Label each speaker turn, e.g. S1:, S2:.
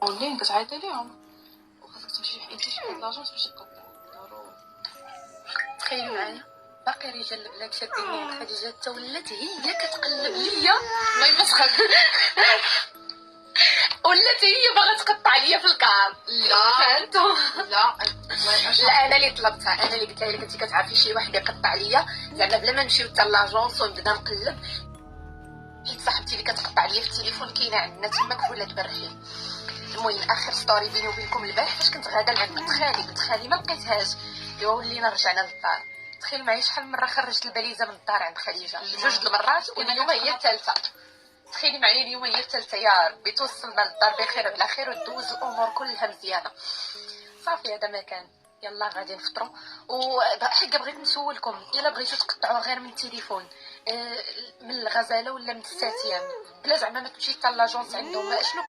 S1: اونلاين كتعيطي ليهم وخاصك تمشي حيت شي واحد لاجونس باش تقطع ضروري.
S2: تخيلوا معايا باقي رجال البلاد شادين خديجه حتى ولات هي كتقلب ليا ما يمسخر ولات هي باغا تقطع ليا في الكار.
S1: لا
S2: فهمتوا؟
S1: لا
S2: لا انا اللي طلبتها، انا اللي قلت لها الا كنتي كتعرفي شي واحد يقطع ليا زعما بلا ما نمشيو حتى لاجونس ونبدا نقلب، حيت صاحبتي اللي كتقطع ليا في التليفون كاينه عندنا تما كفولات بالرحيل. المهم اخر ستوري بيني وبينكم البارح فاش كنت غادا لعند بنت خالي ما لقيتهاش، ايوا ولينا رجعنا للدار. تخيل معايا شحال من مره خرجت الباليزه من الدار عند خديجه، جوج المرات واليوم هي الثالثه. تخيلي معايا اليوم هي الثالثه، يا ربي توصلنا للدار بخير وعلى خير ودوز الامور كلها مزيانه. صافي هذا ما كان، يلا غادي نفطروا. وحقا بغيت نسولكم الا بغيتو تقطعوا غير من التليفون من الغزاله ولا من الساتيام بلا زعما ما تمشي حتى لاجونس عندهم، شنو